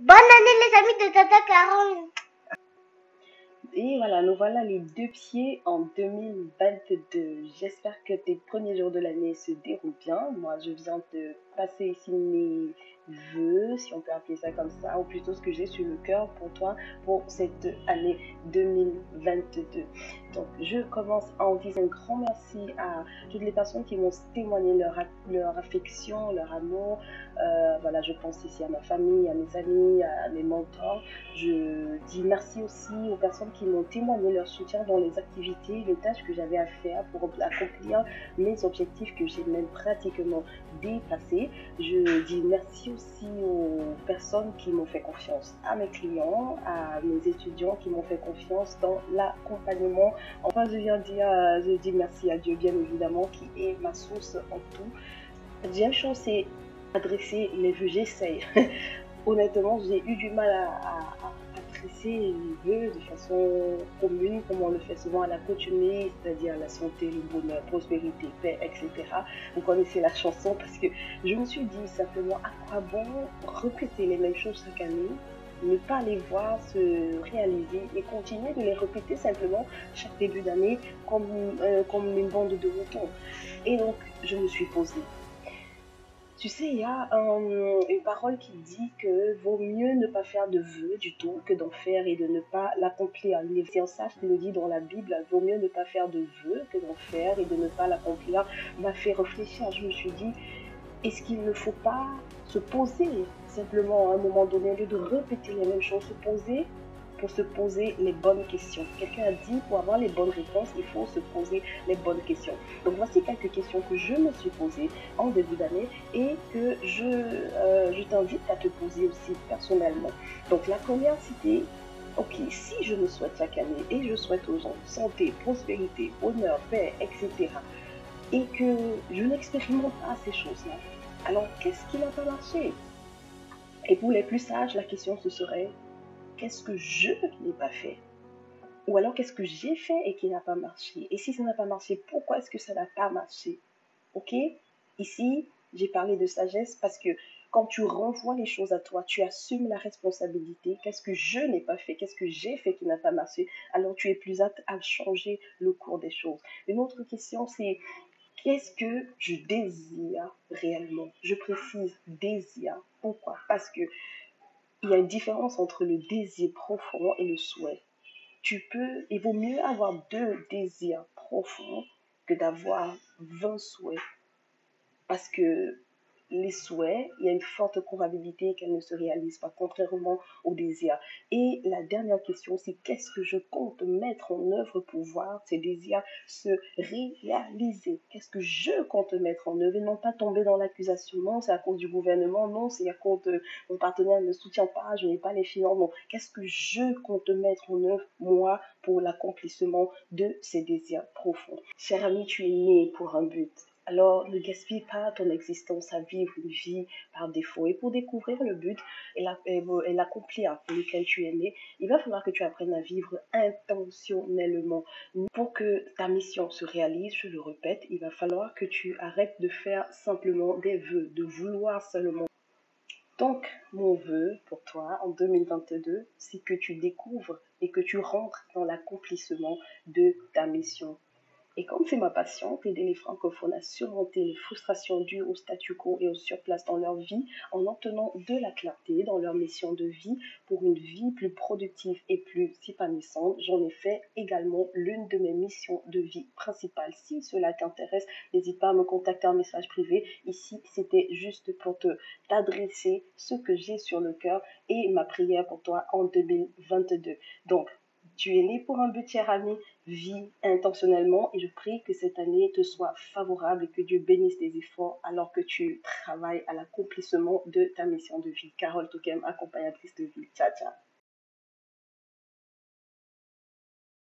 Bonne année les amis de Tata Carole. Et voilà, nous voilà les deux pieds en 2022. J'espère que tes premiers jours de l'année se déroulent bien. Moi, je viens de passer ici mes vœux, si on peut appeler ça comme ça, ou plutôt ce que j'ai sur le cœur pour toi pour cette année 2022. Donc, je commence en disant un grand merci à toutes les personnes qui m'ont témoigné leur affection, leur amour. Voilà, je pense ici à ma famille, à mes amis, à mes mentors. Je dis merci aussi aux personnes qui m'ont témoigné leur soutien dans les activités, les tâches que j'avais à faire pour accomplir mes objectifs que j'ai même pratiquement dépassés. Je dis merci aussi aux personnes qui m'ont fait confiance, à mes clients, à mes étudiants qui m'ont fait confiance dans l'accompagnement. Enfin, je dis merci à Dieu, bien évidemment, qui est ma source en tout. La deuxième chose, c'est adresser mes vœux. J'essaye. Honnêtement, j'ai eu du mal à dresser les vœux de façon commune, comme on le fait souvent à l'accoutumée, c'est-à-dire la santé, le bonheur, prospérité, paix, etc. Vous connaissez la chanson parce que je me suis dit simplement à quoi bon répéter les mêmes choses chaque année, ne pas les voir se réaliser et continuer de les répéter simplement chaque début d'année comme une bande de moutons. Et donc, je me suis posée. Tu sais, il y a une parole qui dit que vaut mieux ne pas faire de vœux du tout que d'en faire et de ne pas l'accomplir. Il est un sage qui le dit dans la Bible, vaut mieux ne pas faire de vœux que d'en faire et de ne pas l'accomplir. M'a fait réfléchir. Je me suis dit, est-ce qu'il ne faut pas se poser simplement à un moment donné, au lieu de répéter les mêmes choses, se poser pour se poser les bonnes questions. Quelqu'un a dit, pour avoir les bonnes réponses, il faut se poser les bonnes questions. Donc voici quelques questions que je me suis posées en début d'année et que je t'invite à te poser aussi personnellement. Donc la première, c'était, ok, si je me souhaite chaque année et je souhaite aux gens santé, prospérité, honneur, paix, etc., et que je n'expérimente pas ces choses-là, alors qu'est-ce qui n'a pas marché? Et pour les plus sages, la question ce serait, qu'est-ce que je n'ai pas fait? Ou alors qu'est-ce que j'ai fait et qui n'a pas marché? Et si ça n'a pas marché, pourquoi est-ce que ça n'a pas marché? Ok? Ici, j'ai parlé de sagesse parce que quand tu renvoies les choses à toi, tu assumes la responsabilité. Qu'est-ce que je n'ai pas fait? Qu'est-ce que j'ai fait qui n'a pas marché? Alors tu es plus apte à changer le cours des choses. Une autre question, c'est qu'est-ce que je désire réellement? Je précise désir. Pourquoi? Parce que il y a une différence entre le désir profond et le souhait. Il vaut mieux avoir 2 désirs profonds que d'avoir 20 souhaits. Parce que les souhaits, il y a une forte probabilité qu'elles ne se réalisent pas, contrairement aux désirs. Et la dernière question, c'est qu'est-ce que je compte mettre en œuvre pour voir ces désirs se réaliser? Qu'est-ce que je compte mettre en œuvre et non pas tomber dans l'accusation? Non, c'est à cause du gouvernement, non, c'est à cause de mon partenaire ne me soutient pas, je n'ai pas les finances, non. Qu'est-ce que je compte mettre en œuvre, moi, pour l'accomplissement de ces désirs profonds? Cher ami, tu es né pour un but. Alors, ne gaspille pas ton existence à vivre une vie par défaut. Et pour découvrir le but et l'accomplir pour lequel tu es né, il va falloir que tu apprennes à vivre intentionnellement. Pour que ta mission se réalise, je le répète, il va falloir que tu arrêtes de faire simplement des vœux, de vouloir seulement. Donc, mon vœu pour toi en 2022, c'est que tu découvres et que tu rentres dans l'accomplissement de ta mission. Et comme c'est ma passion, d'aider les francophones à surmonter les frustrations dues au statu quo et au surplace dans leur vie en obtenant de la clarté dans leur mission de vie pour une vie plus productive et plus épanouissante, j'en ai fait également l'une de mes missions de vie principales. Si cela t'intéresse, n'hésite pas à me contacter en message privé. Ici, c'était juste pour t'adresser ce que j'ai sur le cœur et ma prière pour toi en 2022. Donc, tu es né pour un but, cher ami, vis intentionnellement et je prie que cette année te soit favorable et que Dieu bénisse tes efforts alors que tu travailles à l'accomplissement de ta mission de vie. Carole Tokem, accompagnatrice de vie. Ciao, ciao.